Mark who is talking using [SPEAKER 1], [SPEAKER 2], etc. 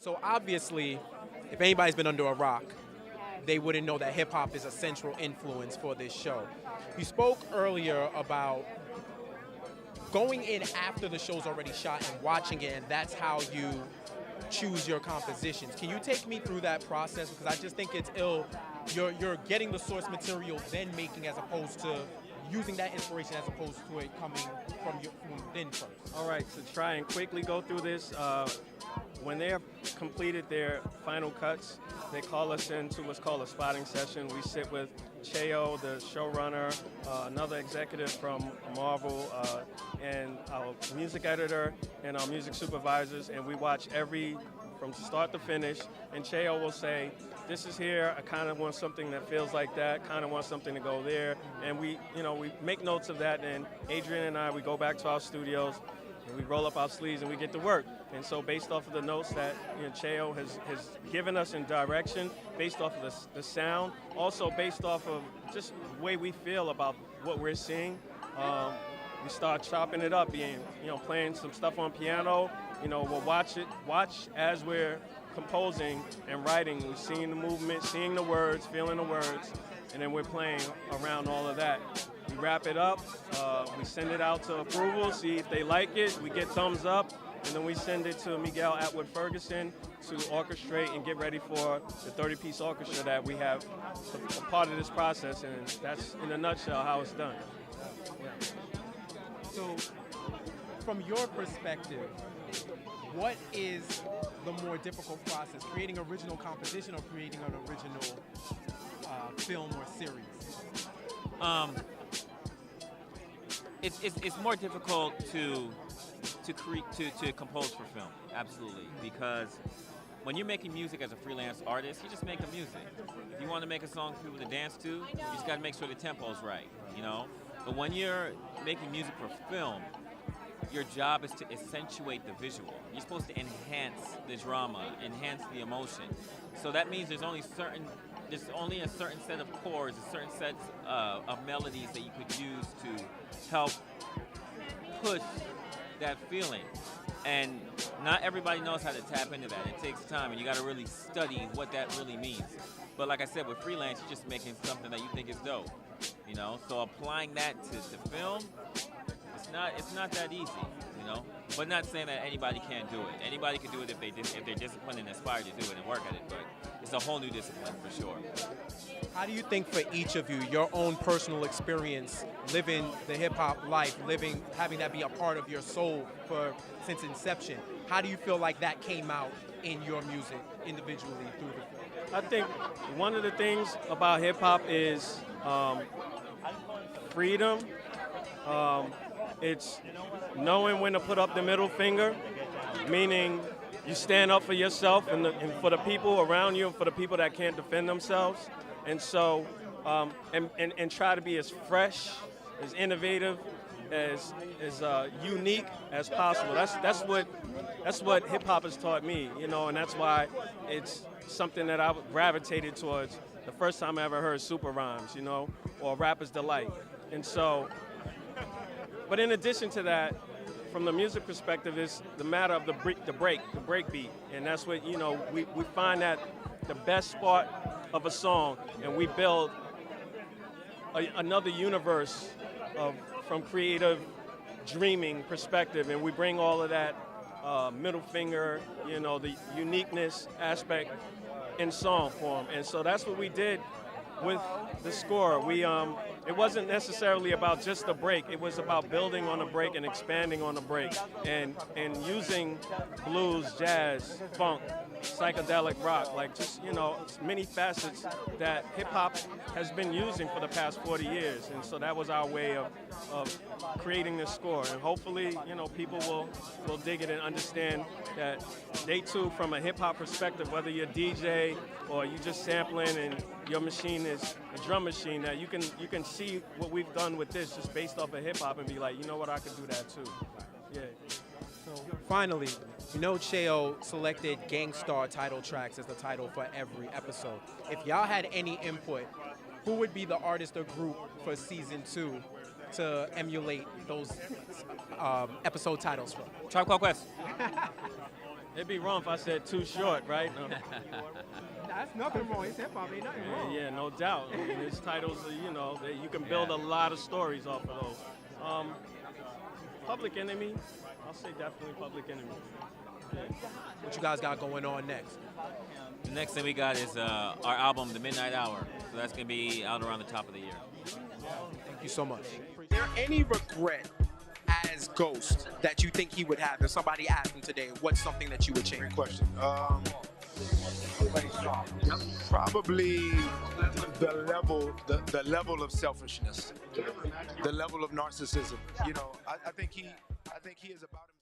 [SPEAKER 1] So obviously, if anybody's been under a rock, they wouldn't know that hip-hop is a central influence for this show. You spoke earlier about going in after the show's already shot and watching it, and that's how you choose your compositions. Can you take me through that process? Because I just think it's ill. You're getting the source material, then making, as opposed to using that inspiration as opposed to it coming from within first.
[SPEAKER 2] All right, to try and quickly go through this, when they have completed their final cuts, they call us into what's called a spotting session. We sit with Cheo, the showrunner, another executive from Marvel, and our music editor and our music supervisors, and we watch from start to finish. And Cheo will say, this is here, I kind of want something that feels like that, kind of want something to go there. And we make notes of that, and Adrian and I, we go back to our studios, and we roll up our sleeves and we get to work. And so based off of the notes that Cheo has given us in direction, based off of the sound, also based off of just the way we feel about what we're seeing, we start chopping it up, playing some stuff on piano. We'll watch as we're composing and writing. We're seeing the movement, seeing the words, feeling the words, and then we're playing around all of that. We wrap it up, we send it out to approval, see if they like it, we get thumbs up, and then we send it to Miguel Atwood-Ferguson to orchestrate and get ready for the 30-piece orchestra that we have a part of this process, and that's in a nutshell how it's done. Yeah.
[SPEAKER 1] So, from your perspective, what is the more difficult process, creating original composition or creating an original film or series?
[SPEAKER 3] It's more difficult to compose for film, absolutely, because when you're making music as a freelance artist, you're just making music. If you want to make a song for people to dance to, you just got to make sure the tempo's right, But when you're making music for film, your job is to accentuate the visual. You're supposed to enhance the drama, enhance the emotion. So that means there's only a certain set of chords, a certain set of melodies that you could use to help push that feeling. And not everybody knows how to tap into that. It takes time, and you got to really study what that really means. But like I said, with freelance, you're just making something that you think is dope, So applying that to film, it's not that easy, But not saying that anybody can't do it. Anybody can do it if they're disciplined and inspired to do it and work at it. But it's a whole new discipline for sure.
[SPEAKER 1] How do you think, for each of you, your own personal experience living the hip-hop life, having that be a part of your soul since inception, how do you feel like that came out in your music individually through the film?
[SPEAKER 2] I think one of the things about hip-hop is freedom. It's knowing when to put up the middle finger, meaning you stand up for yourself and for the people around you and for the people that can't defend themselves. And so, and try to be as fresh, as innovative, as unique as possible. That's what hip hop has taught me, and that's why it's something that I gravitated towards the first time I ever heard super rhymes, or Rapper's Delight. And so, but in addition to that, from the music perspective, is the matter of the break beat, and that's what we find that the best part of a song, and we build another universe from creative dreaming perspective, and we bring all of that middle finger, the uniqueness aspect in song form, and so that's what we did with the score. It wasn't necessarily about just the break. It was about building on the break and expanding on the break, and using blues, jazz, funk, psychedelic rock, like just many facets that hip hop has been using for the past 40 years. And so that was our way of creating this score. And hopefully, people will dig it and understand that they too, from a hip hop perspective, whether you're DJ or you just sampling and your machine is a drum machine, that you can see what we've done with this just based off of hip hop and be like, you know what, I could do that too. Yeah.
[SPEAKER 1] So finally, Cheo selected Gang Starr title tracks as the title for every episode. If y'all had any input who would be the artist or group for season 2 to emulate those episode titles from?
[SPEAKER 3] Tribe Called Quest.
[SPEAKER 2] It'd be wrong if I said Too Short, right?
[SPEAKER 1] That's nothing wrong. It's hip hop. Ain't nothing wrong.
[SPEAKER 2] Yeah, no doubt. I mean, his titles, you can build a lot of stories off of those. Public Enemy, I'll say definitely Public Enemy. Yeah.
[SPEAKER 1] What you guys got going on next?
[SPEAKER 3] The next thing we got is our album, The Midnight Hour. So that's going to be out around the top of the year.
[SPEAKER 1] Thank you so much. Is there any regret as Ghost that you think he would have? If somebody asked him today, what's something that you would change?
[SPEAKER 4] Great question. Probably the level of selfishness, the level of narcissism. I think he is about himself.